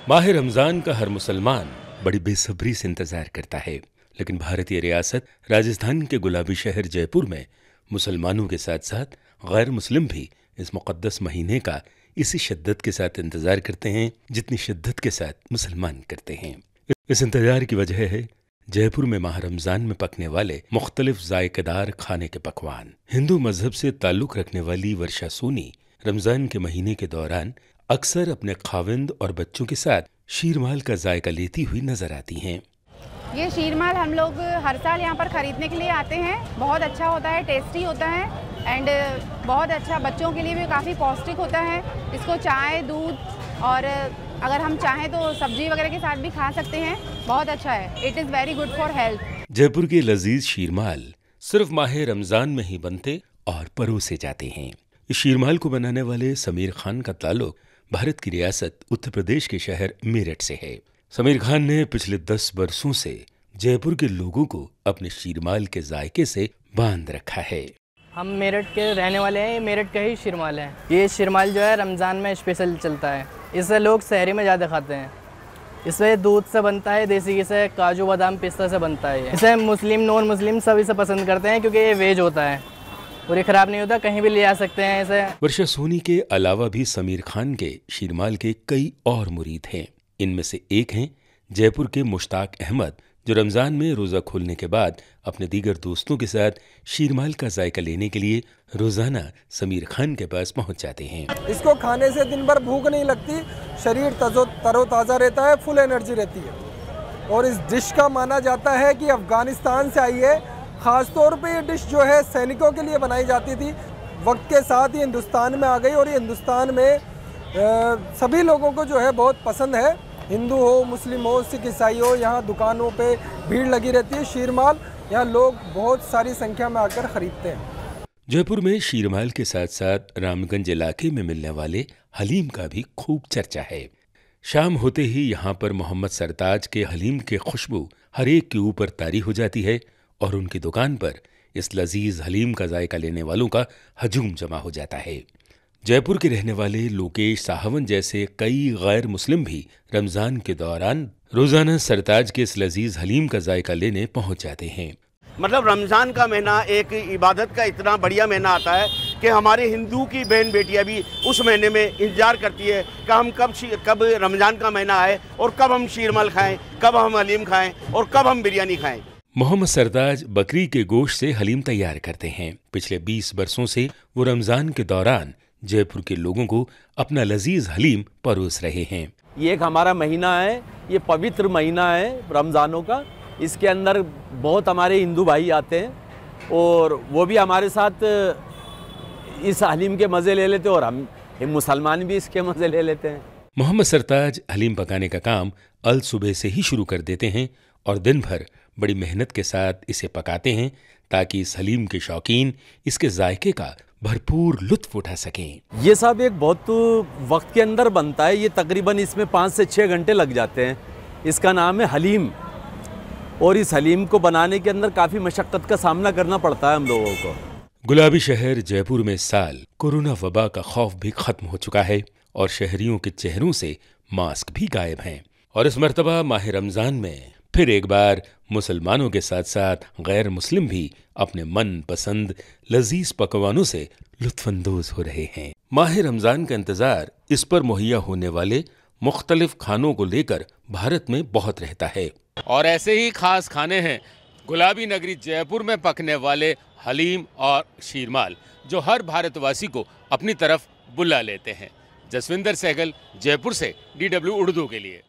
माह रमजान का हर मुसलमान बड़ी बेसब्री से इंतजार करता है, लेकिन भारतीय रियासत राजस्थान के गुलाबी शहर जयपुर में मुसलमानों के साथ साथ गैर मुस्लिम भी इस मुक़द्दस महीने का इसी शिद्दत के साथ इंतजार करते हैं जितनी शिद्दत के साथ मुसलमान करते हैं। इस इंतजार की वजह है जयपुर में माह रमजान में पकने वाले मुख्तलिफ जायकेदार खाने के पकवान। हिंदू मजहब से ताल्लुक रखने वाली वर्षा सोनी रमजान के महीने के दौरान अक्सर अपने खाविंद और बच्चों के साथ शीरमाल का जायका लेती हुई नजर आती हैं। ये शीरमाल हम लोग हर साल यहाँ पर ख़रीदने के लिए आते हैं। बहुत अच्छा होता है, टेस्टी होता है एंड बहुत अच्छा, बच्चों के लिए भी काफ़ी पौष्टिक होता है। इसको चाय, दूध और अगर हम चाहें तो सब्जी वगैरह के साथ भी खा सकते हैं। बहुत अच्छा है, it is very good for health. Jaipur के लजीज शीरमाल सिर्फ माह रमजान में ही बनते और परोसे जाते हैं। इस शीरमाल को बनाने वाले समीर खान का ताल्लुक भारत की रियासत उत्तर प्रदेश के शहर मेरठ से है। समीर खान ने पिछले 10 वर्षों से जयपुर के लोगों को अपने शीरमाल के जायके से बांध रखा है। हम मेरठ के रहने वाले हैं, मेरठ का ही शीरमाल है। ये शीरमाल जो है रमज़ान में स्पेशल चलता है। इसे लोग सहरी में ज़्यादा खाते हैं। इसे दूध से बनता है, देसी घी से, काजू बादाम पिस्ता से बनता है। इसे मुस्लिम नॉन मुस्लिम सब इसे पसंद करते हैं क्योंकि ये वेज होता है और ये ख़राब नहीं होता, कहीं भी ले आ सकते हैं इसे। वर्षा सोनी के अलावा भी समीर खान के शीरमाल के कई और मुरीद हैं। इनमें से एक हैं जयपुर के मुश्ताक अहमद, जो रमज़ान में रोज़ा खोलने के बाद अपने दीगर दोस्तों के साथ शीरमाल का जायका लेने के लिए रोज़ाना समीर खान के पास पहुंच जाते हैं। इसको खाने से दिन भर भूख नहीं लगती, शरीर तरोताज़ा रहता है, फुल एनर्जी रहती है। और इस डिश का माना जाता है कि अफ़गानिस्तान से आई है। ख़ास तौर पे ये डिश जो है सैनिकों के लिए बनाई जाती थी। वक्त के साथ ये हिंदुस्तान में आ गई और ये हिंदुस्तान में सभी लोगों को जो है बहुत पसंद है। हिंदू हो, मुस्लिम हो, सिख ईसाई हो, यहाँ दुकानों पे भीड़ लगी रहती है। शीरमाल यहाँ लोग बहुत सारी संख्या में आकर ख़रीदते हैं। जयपुर में शीरमाल के साथ साथ रामगंज इलाके में मिलने वाले हलीम का भी खूब चर्चा है। शाम होते ही यहाँ पर मोहम्मद सरताज के हलीम के खुशबू हर एक के ऊपर तारी हो जाती है और उनकी दुकान पर इस लजीज हलीम का जायका लेने वालों का हजूम जमा हो जाता है। जयपुर के रहने वाले लोकेश साहवन जैसे कई गैर मुस्लिम भी रमज़ान के दौरान रोज़ाना सरताज के इस लजीज हलीम का जायका लेने पहुंच जाते हैं। मतलब रमज़ान का महीना एक इबादत का इतना बढ़िया महीना आता है कि हमारे हिंदू की बहन बेटियां भी उस महीने में इंतजार करती है कि हम कब रमज़ान का महीना आए और कब हम शीरमाल खाएं, कब हम हलीम खाएं और कब हम बिरयानी खाएं। मोहम्मद सरताज बकरी के गोश्त से हलीम तैयार करते हैं। पिछले 20 वर्षों से वो रमज़ान के दौरान जयपुर के लोगों को अपना लजीज हलीम परोस रहे हैं। ये एक हमारा महीना है, ये पवित्र महीना है रमज़ानों का। इसके अंदर बहुत हमारे हिंदू भाई आते हैं और वो भी हमारे साथ इस हलीम के मज़े ले लेते हैं और हम मुसलमान भी इसके मज़े ले लेते हैं। मोहम्मद सरताज हलीम पकाने का काम अल सुबह से ही शुरू कर देते हैं और दिन भर बड़ी मेहनत के साथ इसे पकाते हैं ताकि इस हलीम के शौकीन इसके जायके का भरपूर लुत्फ उठा सकें। ये सब एक बहुत वक्त के अंदर बनता है। ये तकरीबन इसमें 5 से 6 घंटे लग जाते हैं। इसका नाम है हलीम और इस हलीम को बनाने के अंदर काफ़ी मशक्क़त का सामना करना पड़ता है हम लोगों को। गुलाबी शहर जयपुर में इस साल कोरोना वबा का खौफ भी खत्म हो चुका है और शहरियों के चेहरों से मास्क भी गायब हैं। और इस मर्तबा माह रमज़ान में फिर एक बार मुसलमानों के साथ साथ गैर मुस्लिम भी अपने मन पसंद लजीज पकवानों से लुत्फानंदोज हो रहे हैं। माह रमज़ान का इंतज़ार इस पर मुहैया होने वाले मुख्तलिफ खानों को लेकर भारत में बहुत रहता है और ऐसे ही खास खाने हैं गुलाबी नगरी जयपुर में पकने वाले हलीम और शीरमाल, जो हर भारतवासी को अपनी तरफ बुला लेते हैं। जसविंदर सहगल, जयपुर से DW उर्दू के लिए।